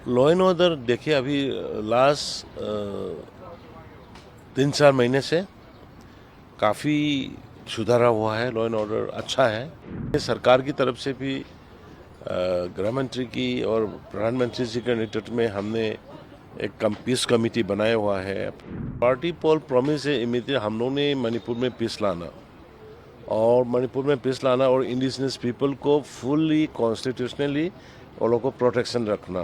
Law and order देखिए अभी last 3-4 महीने से काफ़ी सुधारा हुआ है। लॉ एंड ऑर्डर अच्छा है। ये सरकार की तरफ से भी गृह मंत्री की और प्रधानमंत्री जी के नेतृत्व में हमने एक पीस कमेटी बनाया हुआ है। पार्टी पोल प्रॉमिस है इमीडिएट हम लोगों ने मणिपुर में पीस लाना और इंडिजिनस पीपल को फुल्ली कॉन्स्टिट्यूशनली वो लोग को प्रोटेक्शन रखना।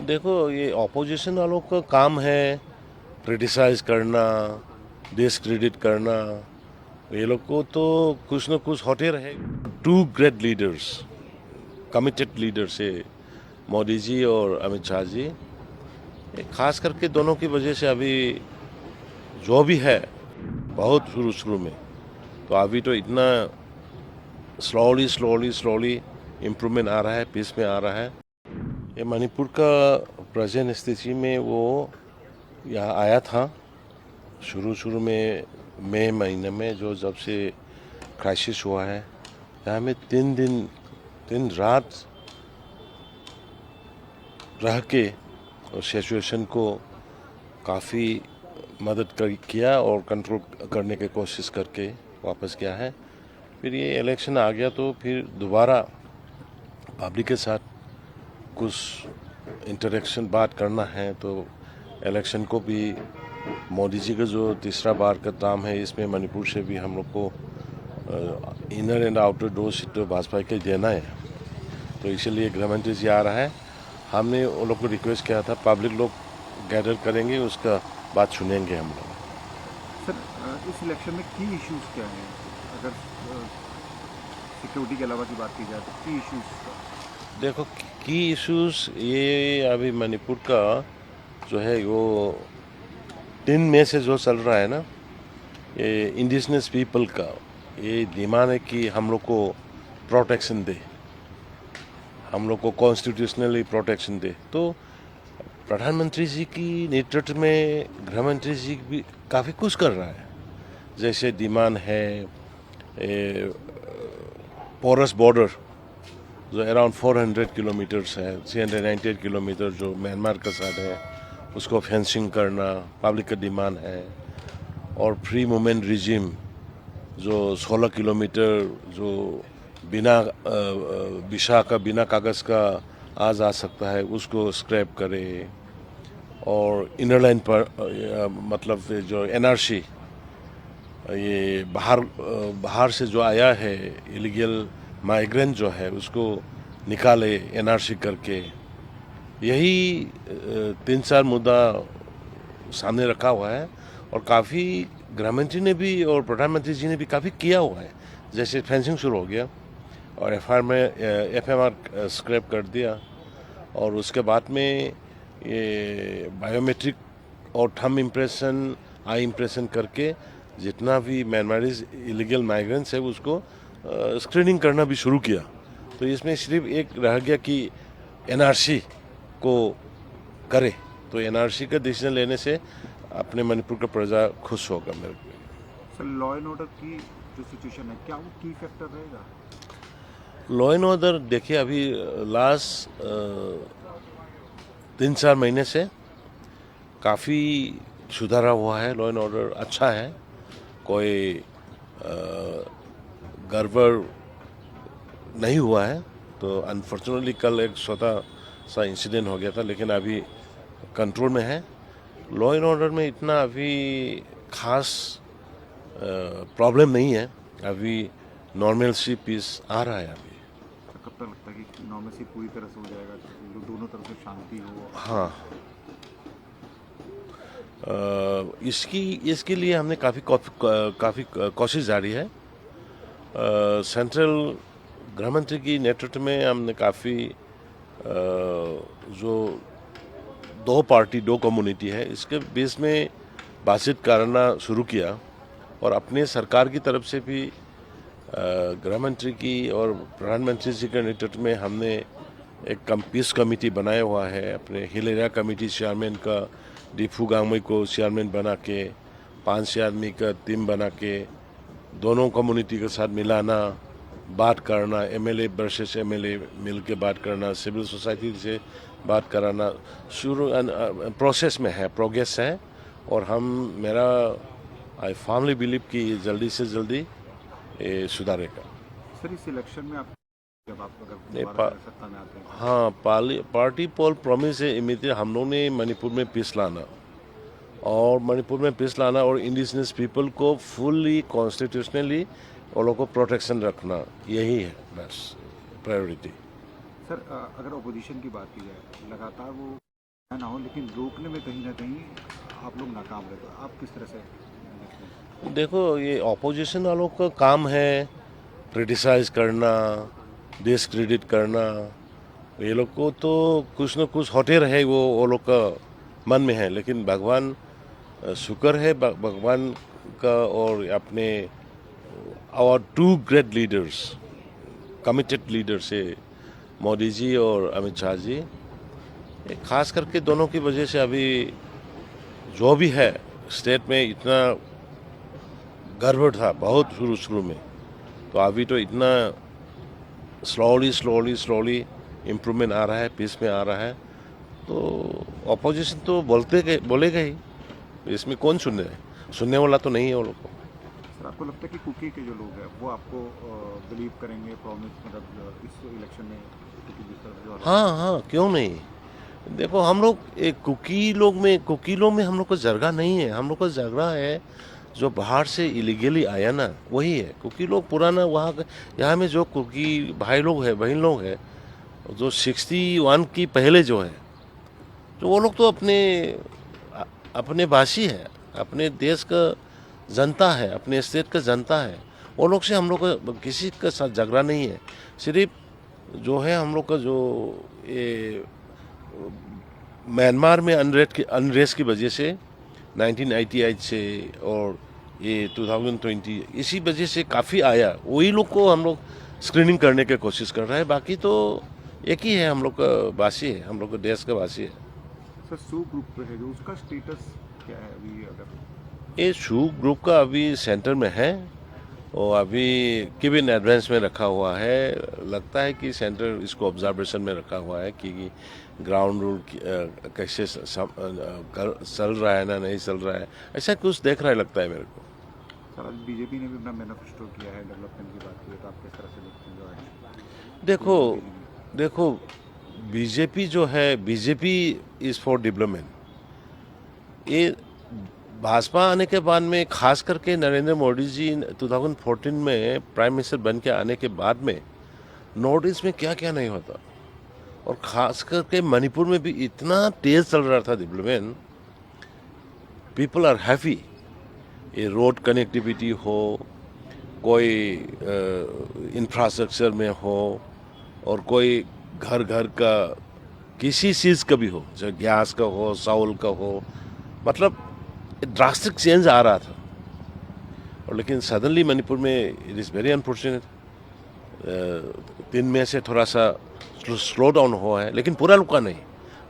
देखो ये ऑपोजिशन वालों का काम है क्रिटिसाइज करना, डिसक्रेडिट करना। ये लोग को तो कुछ न कुछ होते रहे। Two great leaders, committed leaders है मोदी जी और अमित शाह जी। खास करके दोनों की वजह से अभी जो भी है बहुत शुरू में तो अभी तो इतना स्लोली इम्प्रूवमेंट आ रहा है, पीस में आ रहा है। ये मणिपुर का प्रेजेंट स्थिति में वो यहाँ आया था शुरू में मई महीने में, जो जब से क्राइसिस हुआ है यहाँ में 3 रात रह के और सिचुएशन को काफ़ी मदद किया और कंट्रोल करने की कोशिश करके वापस गया है। फिर ये इलेक्शन आ गया तो फिर दोबारा पब्लिक के साथ कुछ इंटरेक्शन बात करना है। तो इलेक्शन को भी मोदी जी का जो तीसरा बार का काम है, इसमें मणिपुर से भी हम लोग को इनर एंड आउटर दो सीट तो भाजपा के देना है। तो इसीलिए गृह मंत्री जी आ रहा है। हमने उन लोग को रिक्वेस्ट किया था पब्लिक लोग गैदर करेंगे, उसका बात सुनेंगे हम लोग। सर, इस इलेक्शन में की इश्यूज क्या हैं? अगर सिक्योरिटी के अलावा की बात की जाए तो की इश्यूज। देखो की इश्यूज ये अभी मणिपुर का जो है वो 3 मई से जो चल रहा है ना, ये इंडिजिनस पीपल का ये डिमांड है कि हम लोग को प्रोटेक्शन दे, हम लोग को कॉन्स्टिट्यूशनली प्रोटेक्शन दे। तो प्रधानमंत्री जी की नेतृत्व में गृह मंत्री जी भी काफ़ी कुछ कर रहा है। जैसे डिमांड है पोरस बॉर्डर जो अराउंड 400 किलोमीटर्स है, 398 किलोमीटर जो म्यांमार के साथ है, उसको फेंसिंग करना पब्लिक का डिमांड है। और फ्री मूवमेंट रिजिम जो 16 किलोमीटर जो बिना वीसा का बिना कागज़ का आ जा सकता है उसको स्क्रैप करे। और इनर लाइन पर मतलब जो एनआरसी ये बाहर से जो आया है इलीगल माइग्रेंट जो है उसको निकाले एनआरसी करके। यही 3-4 मुद्दा सामने रखा हुआ है और काफ़ी गृह मंत्री ने भी और प्रधानमंत्री जी ने भी काफ़ी किया हुआ है। जैसे फेंसिंग शुरू हो गया और एफएमआर स्क्रैप कर दिया और उसके बाद में ये बायोमेट्रिक और थंब इम्प्रेशन, आई इम्प्रेशन करके जितना भी म्यांमारीज इलीगल माइग्रेंट्स है उसको स्क्रीनिंग करना भी शुरू किया। तो इसमें सिर्फ एक रह गया कि एनआरसी को करे। तो एनआरसी का डिसीजन लेने से अपने मणिपुर का प्रजा खुश होगा। मेरे को सर, लॉ एंड ऑर्डर की जो सिचुएशन है क्या वो की फैक्टर रहेगा? लॉ एंड ऑर्डर देखिए अभी लास्ट 3-4 महीने से काफ़ी सुधारा हुआ है। लॉ एंड ऑर्डर अच्छा है, कोई गड़बड़ नहीं हुआ है। तो अनफॉर्चुनेटली कल एक छोटा सा इंसिडेंट हो गया था, लेकिन अभी कंट्रोल में है। लॉ एंड ऑर्डर में इतना अभी खास प्रॉब्लम नहीं है। अभी नॉर्मल सी पीस आ रहा है अभी। कब तक लगता है कि नॉर्मसी पूरी तरह से हो जाएगा, दोनों तरफ से शांति हो? हाँ, इसके लिए हमने काफ़ी कोशिश जारी है। सेंट्रल गृह मंत्री की नेतृत्व में हमने काफ़ी जो दो पार्टी दो कम्युनिटी है इसके बेस में बातचीत करना शुरू किया और अपने सरकार की तरफ से भी गृह मंत्री की और प्रधानमंत्री जी के नेतृत्व में हमने एक पीस कमेटी बनाया हुआ है। अपने हिल एरिया कमेटी चेयरमैन का डीफू गांगमई को चेयरमैन बना के 5 आदमी का टीम बना के दोनों कम्युनिटी के साथ मिलाना, बात करना, एमएलए वर्सेस एमएलए मिल के बात करना, सिविल सोसाइटी से बात कराना शुरू प्रोसेस में है, प्रोग्रेस है। और मेरा आई फर्मली बिलीव कि जल्दी से जल्दी ये सुधारेगा। सर इस इलेक्शन में आप जब आप अगर नहीं, दोबारा से सत्ता में आते हैं हाँ, पार्टी पोल प्रॉमिस है इमीडिएट हम लोग ने मणिपुर में पीस लाना, और मणिपुर में पीस लाना और इंडिजिनस पीपल को फुल्ली कॉन्स्टिट्यूशनली वो लोग को प्रोटेक्शन रखना, यही है बस प्रायोरिटी। सर अगर अपोजिशन की बात की जाए लगातार वो ना हो लेकिन रोकने में कहीं ना कहीं आप लोग नाकाम रहे, तो आप किस तरह से देखते हैं? देखो, ये ऑपोजिशन वालों का काम है क्रिटिसाइज करना, डिसक्रेडिट करना। ये लोग को तो कुछ न कुछ होते रहे, वो लोग का मन में है। लेकिन भगवान शुक्र है भगवान का, और अपने our two great leaders, committed leaders है मोदी जी और अमित शाह जी। ये खास करके दोनों की वजह से अभी जो भी है स्टेट में इतना गड़बड़ था बहुत शुरू में, तो अभी तो इतना स्लोली इम्प्रूवमेंट आ रहा है, पीस में आ रहा है। तो अपोजिशन तो बोलेगा ही, इसमें कौन सुनने वाला तो नहीं है वो लोग को। सर आपको लगता है कि कुकी के जो लोग हैं वो आपको बिलीव करेंगे प्रॉमिस, मतलब इस इलेक्शन में कुकी जिस तरह जो हाँ, क्यों नहीं। देखो, हम लोग एक कुकी लोग में हम लोग को जगह नहीं है। हम लोग को जगह है जो बाहर से इलीगली आया ना, वही है कुकी लोग पुराना। यहाँ में जो कुकी भाई लोग हैं, बहन लोग हैं, जो 61 की पहले जो है, तो वो लोग तो अपने वासी है, अपने देश का जनता है, अपने स्टेट का जनता है। वो लोग से हम लोग का किसी का साथ झगड़ा नहीं है। सिर्फ जो है हम लोग का जो ये म्यांमार में अनरेस्ट की वजह से 1988 से और ये 2020 इसी वजह से काफ़ी आया, वही लोग को हम लोग स्क्रीनिंग करने की कोशिश कर रहे हैं। बाकी तो एक ही है, हम लोग का वासी है, हम लोग का देश का वासी है। सर सू ग्रुप पे है जो उसका स्टेटस क्या है अभी? अगर ये शू ग्रुप का अभी सेंटर में है और अभी किबिन एडवांस में रखा हुआ है। लगता है कि सेंटर इसको ऑब्जर्वेशन में रखा हुआ है कि ग्राउंड रूल कैसे चल रहा है ना नहीं चल रहा है, ऐसा कुछ देख रहा है लगता है मेरे को। सर आज बीजेपी ने भी अपना मैनिफेस्टो किया है, डेवलपमेंट की बात की है, तो आप किस तरह से देखते हैं जो है? देखो बीजेपी जो है, बीजेपी इज़ फॉर डेवलपमेंट। ये भाजपा आने के बाद में, खास करके नरेंद्र मोदी जी 2014 में प्राइम मिनिस्टर बन के आने के बाद में नॉर्थ ईस्ट में क्या क्या नहीं होता, और खास करके मणिपुर में भी इतना तेज चल रहा था डेवलपमेंट। People are happy. ये रोड कनेक्टिविटी हो, कोई इंफ्रास्ट्रक्चर में हो, और कोई घर का किसी चीज़ का भी हो, चाहे गैस का हो, चावल का हो, मतलब ड्रास्टिक चेंज आ रहा था। और लेकिन सडनली मणिपुर में इट इज़ वेरी अनफॉर्चुनेट, 3 में से थोड़ा सा स्लो डाउन हुआ है, लेकिन पूरा रुका नहीं।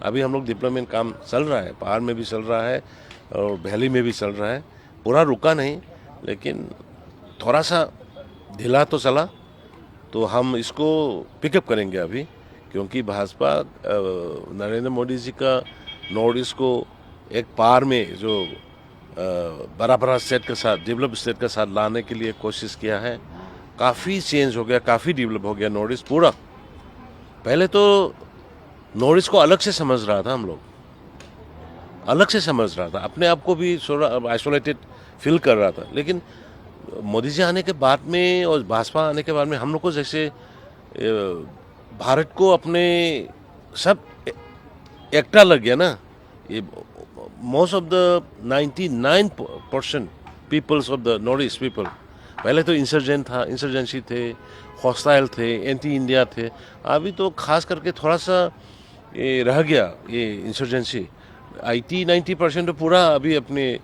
अभी हम लोग डेवलपमेंट काम चल रहा है, पहाड़ में भी चल रहा है और वैली में भी चल रहा है, पूरा रुका नहीं, लेकिन थोड़ा सा ढीला तो चला। तो हम इसको पिकअप करेंगे अभी, क्योंकि भाजपा नरेंद्र मोदी जी का नॉर्थ ईस्ट को एक पार में जो बड़ा स्टेट के साथ, डेवलप स्टेट के साथ लाने के लिए कोशिश किया है। काफ़ी चेंज हो गया, काफ़ी डेवलप हो गया नॉर्थ ईस्ट पूरा। पहले तो नॉर्थ ईस्ट को अलग से समझ रहा था, हम लोग अलग से समझ रहा था, अपने आप को भी थोड़ा आइसोलेटेड फील कर रहा था। लेकिन मोदी जी आने के बाद में और भाजपा आने के बाद में हम लोग को जैसे भारत को अपने सब एकता लग गया ना। ये most of the 99% peoples of the north east people, पहले तो इंसर्जेंसी थे, हॉस्टाइल थे, एंटी इंडिया थे। अभी तो खास करके थोड़ा सा ये रह गया, ये इंसर्जेंसी 90% तो पूरा अभी अपने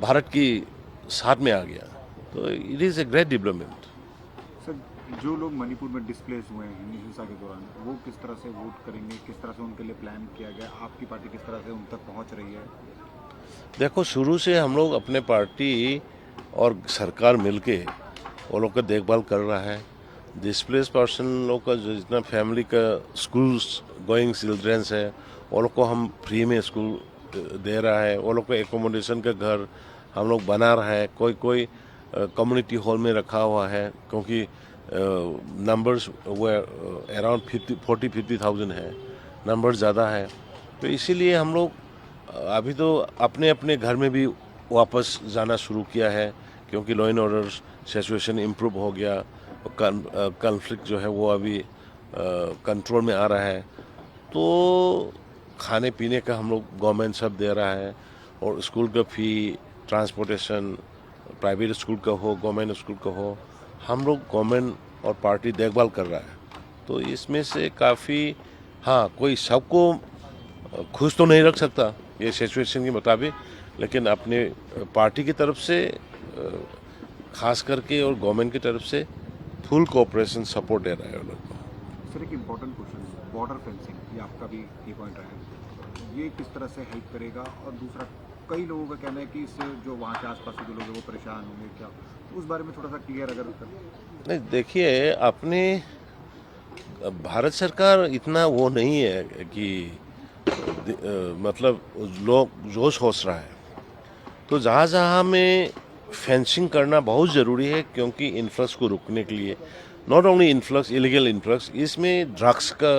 भारत की साथ में आ गया। तो it is a great development. Sir जो लोग मणिपुर में डिस्प्लेस हुए हैं हिंसा के दौरान, वो किस तरह से वोट करेंगे, किस तरह से उनके लिए प्लान किया गया, आपकी पार्टी किस तरह से उन तक पहुंच रही है? देखो, शुरू से हम लोग अपने पार्टी और सरकार मिलके वो लोग का देखभाल कर रहा है। डिस्प्लेस पर्सन लोग का जो जितना फैमिली का स्कूल्स गोइंग चिल्ड्रंस है, वो लोग को हम फ्री में स्कूल दे रहा है, वो लोग को एकोमोडेशन का घर हम लोग बना रहा है, कोई कोई कम्युनिटी हॉल में रखा हुआ है, क्योंकि नंबर्स वो अराउंड 40-50,000 है, नंबर ज़्यादा है। तो इसीलिए हम लोग अभी तो अपने अपने घर में भी वापस जाना शुरू किया है, क्योंकि law and order situation improve हो गया, कॉन्फ्लिक्ट जो है वो अभी कंट्रोल में आ रहा है। तो खाने पीने का हम लोग गवर्नमेंट सब दे रहा है, और स्कूल का फ़ी, ट्रांसपोर्टेशन, प्राइवेट स्कूल का हो, गवर्नमेंट स्कूल का हो, हम लोग गवर्नमेंट और पार्टी देखभाल कर रहा है। तो इसमें से काफ़ी, हाँ, कोई सबको खुश तो नहीं रख सकता ये सिचुएशन के मुताबिक, लेकिन अपने पार्टी की तरफ से खास करके और गवर्नमेंट की तरफ से फुल कोऑपरेशन सपोर्ट दे रहा है उन लोग को। सर एक इम्पोर्टेंट क्वेश्चन, बॉर्डर फेंसिंग, ये आपका भी की पॉइंट रहा है, ये किस तरह से हेल्प करेगा? और दूसरा, कई लोगों का कहना है कि इससे जो वहाँ के आसपास के जो लोग हैं वो परेशान होंगे, क्या तो उस बारे में थोड़ा सा क्लियर अगर नहीं, देखिए, अपने भारत सरकार इतना वो नहीं है कि मतलब लोग जो सोच रहा है, तो जहाँ जहाँ में फेंसिंग करना बहुत ज़रूरी है, क्योंकि इन्फ्लक्स को रोकने के लिए, not only influx, illegal influx, इसमें ड्रग्स का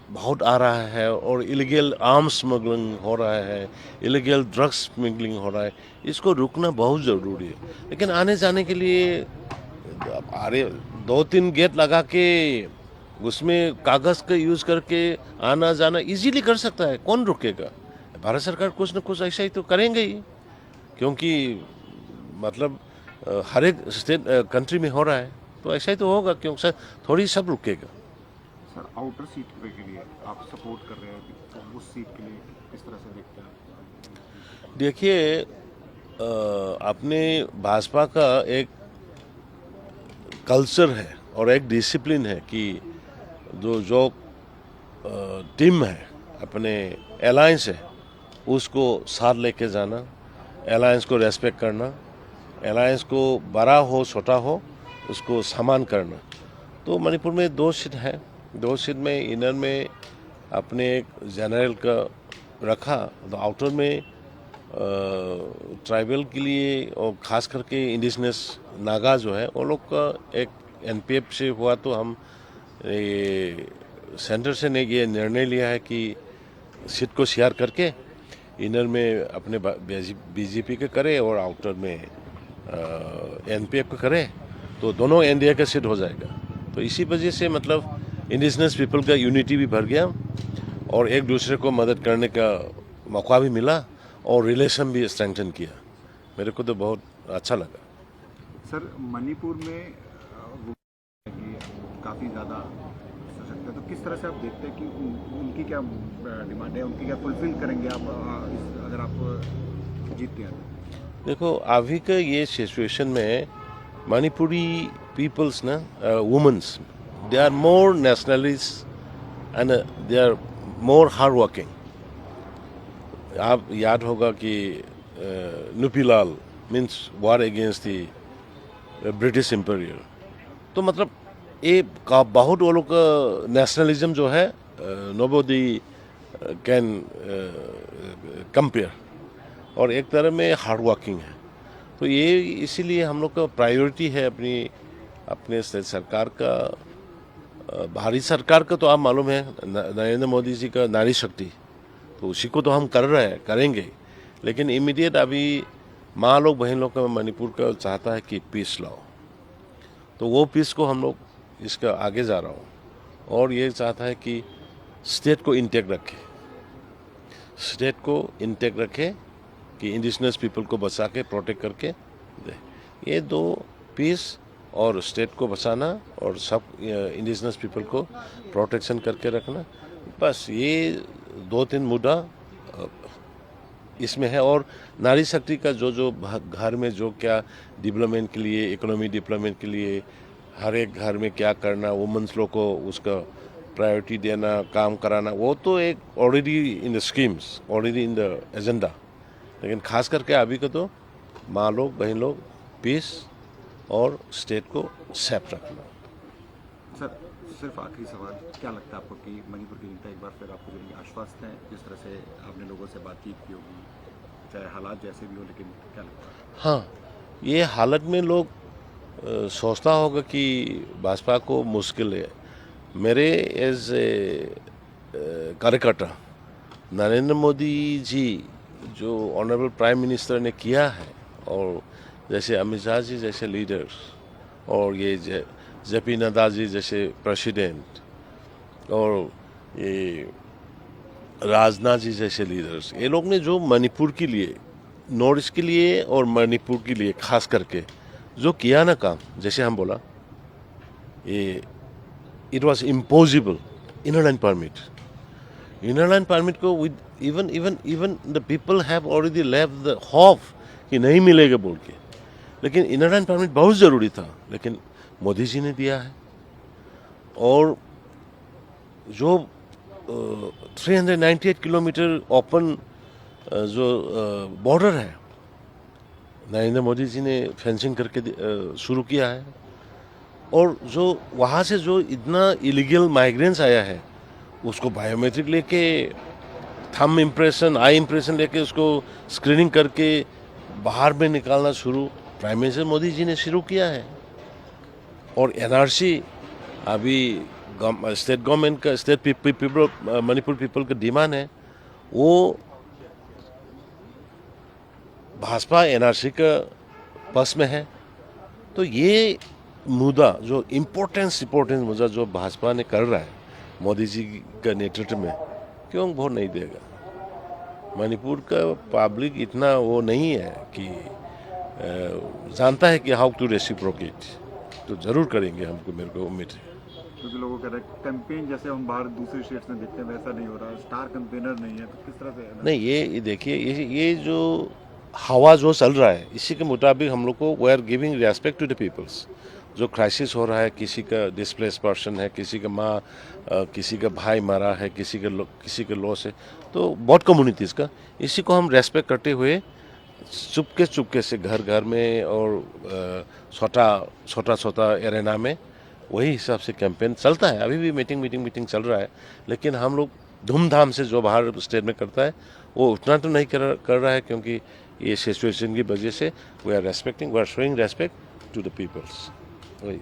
बहुत आ रहा है, और इलीगल आर्म्स स्मगलिंग हो रहा है, इलीगल ड्रग्स स्मगलिंग हो रहा है, इसको रुकना बहुत ज़रूरी है। लेकिन आने जाने के लिए अरे 2-3 गेट लगा के उसमें कागज़ का यूज़ करके आना जाना इजीली कर सकता है, कौन रुकेगा? भारत सरकार कुछ न कुछ ऐसा ही तो करेंगे ही, क्योंकि मतलब हर एक स्टेट कंट्री में हो रहा है, तो ऐसा ही तो होगा, क्योंकि सर थोड़ी सब रुकेगा। सर आउटर सीट के लिए आप सपोर्ट कर रहे हैं, तो उस सीट के लिए किस तरह से देखते हैं? देखिए, अपने भाजपा का एक कल्चर है और एक डिसिप्लिन है कि जो टीम है, अपने अलायंस है, उसको साथ लेके जाना, अलायंस को रेस्पेक्ट करना, अलायंस को बड़ा हो छोटा हो उसको सम्मान करना। तो मणिपुर में 2 सीट है, 2 सीट में इनर में अपने एक जनरल का रखा, तो आउटर में ट्राइबल के लिए और ख़ास करके इंडिजिनस नागा जो है वो लोग का एक एनपीएफ से हुआ, तो हम सेंटर से ने ये निर्णय लिया है कि सीट को शेयर करके इनर में अपने बीजेपी के करे और आउटर में एनपीएफ का करे, तो दोनों एनडीए का सीट हो जाएगा। तो इसी वजह से मतलब इंडिजिनस पीपल का यूनिटी भी बढ़ गया, और एक दूसरे को मदद करने का मौका भी मिला, और रिलेशन भी स्ट्रेंथन किया। मेरे को तो बहुत अच्छा लगा। सर मणिपुर में वो काफ़ी ज़्यादा सशक्त है, तो किस तरह से आप देखते हैं कि उनकी क्या डिमांड है, उनकी क्या फुलफिल करेंगे आप अगर आप जीतते हैं? देखो, अभी का ये सिचुएशन में मणिपुरी पीपल्स ना, women's, they are more nationalist and they are more hard working. आप याद होगा कि Nupi Lan means war against the British empire, तो मतलब ये का बहुत वो लोग का नेशनलिज्म जो है नोबडी कैन कंपेयर, और एक तरह में हार्ड वर्किंग है। तो ये इसीलिए हम लोग का प्रायोरिटी है अपने सरकार का, भारत सरकार का तो आप मालूम है नरेंद्र मोदी जी का नारी शक्ति, तो उसी को तो हम कर रहे हैं, करेंगे। लेकिन इमीडिएट अभी माँ लोग बहन लोग का मणिपुर का चाहता है कि पीस लाओ, तो वो पीस को हम लोग इसका आगे जा रहा हूँ, और ये चाहता है कि स्टेट को इंटेक्ट रखे, स्टेट को इंटेक्ट रखे, कि इंडिजिनस पीपल को बचा के प्रोटेक्ट करके दे। ये 2 पीस, और स्टेट को बचाना और सब इंडिजिनस पीपल को प्रोटेक्शन करके रखना, बस ये 2-3 मुद्दा इसमें है। और नारी शक्ति का जो घर में जो क्या डेवलपमेंट के लिए, इकोनॉमी डेवलपमेंट के लिए हर एक घर में क्या करना, वुमेन्स लोग को उसका प्रायोरिटी देना, काम कराना, वो तो एक already in the schemes, already in the agenda. लेकिन खास करके अभी का तो माँ लोग बहन लोग पीस और स्टेट को सेफ रखना। सर सिर्फ आखिरी सवाल, क्या लगता है आपको कि मणिपुर की जनता एक बार फिर आपको जो आश्वस्त है, जिस तरह से आपने लोगों से बातचीत की होगी, चाहे हालात जैसे भी हो, लेकिन क्या लगता है? हाँ, ये हालत में लोग सोचता होगा कि भाजपा को मुश्किल है। मेरे एज ए कार्यकर्ता नरेंद्र मोदी जी जो ऑनरेबल प्राइम मिनिस्टर ने किया है, और जैसे अमित शाह जी जैसे लीडर्स, और ये जेपी नड्डा जी जैसे प्रेसिडेंट, और ये राजनाथ जी जैसे लीडर्स, ये लोग ने जो मणिपुर के लिए, नॉर्थ ईस्ट के लिए और मणिपुर के लिए खास करके जो किया ना काम, जैसे हम बोला, ये it was impossible inner line permit. Inner line permit को with even the people have already left the hope कि नहीं मिलेगा बोल के, लेकिन इनर लाइन परमिट बहुत ज़रूरी था, लेकिन मोदी जी ने दिया है। और जो 398 किलोमीटर ओपन जो बॉर्डर है, नरेंद्र मोदी जी ने फेंसिंग करके शुरू किया है। और जो वहाँ से जो इतना इलीगल माइग्रेंट्स आया है, उसको बायोमेट्रिक लेके, थंब इम्प्रेशन, आई इम्प्रेशन लेके उसको स्क्रीनिंग करके बाहर में निकालना शुरू प्राइम मिनिस्टर मोदी जी ने शुरू किया है। और एनआरसी अभी स्टेट गवर्नमेंट का, स्टेट पीपल, मणिपुर पीपल का डिमांड है, वो भाजपा एनआरसी का पक्ष में है। तो ये मुद्दा जो इम्पोर्टेंस मुद्दा जो भाजपा ने कर रहा है मोदी जी का नेतृत्व में, क्यों वोट नहीं देगा? मणिपुर का पब्लिक इतना वो नहीं है कि जानता है कि हाउ टू रेसिप्रोकेट, तो जरूर करेंगे, हमको, मेरे को उम्मीद है। क्योंकि लोगों कह रहे हैं कैंपेन जैसे हम बाहर दूसरे स्टेट्स में देखते हैं वैसा नहीं हो रहा, स्टार कैंपेनर नहीं है, तो किस तरह से? नहीं, ये देखिए, ये जो हवा जो चल रहा है, इसी के मुताबिक हम लोग को we are giving respect to the peoples. जो क्राइसिस हो रहा है, किसी का डिस्प्लेस पर्सन है, किसी का माँ, किसी का भाई मरा है, किसी का लॉस है, तो बहुत कम्युनिटीज़ का, इसी को हम रेस्पेक्ट करते हुए चुपके से घर घर में और छोटा एरेना में वही हिसाब से कैंपेन चलता है। अभी भी मीटिंग चल रहा है, लेकिन हम लोग धूमधाम से जो बाहर स्टेट में करता है वो उतना तो नहीं कर रहा है, क्योंकि ये सिचुएशन की वजह से we are showing respect to the peoples. वही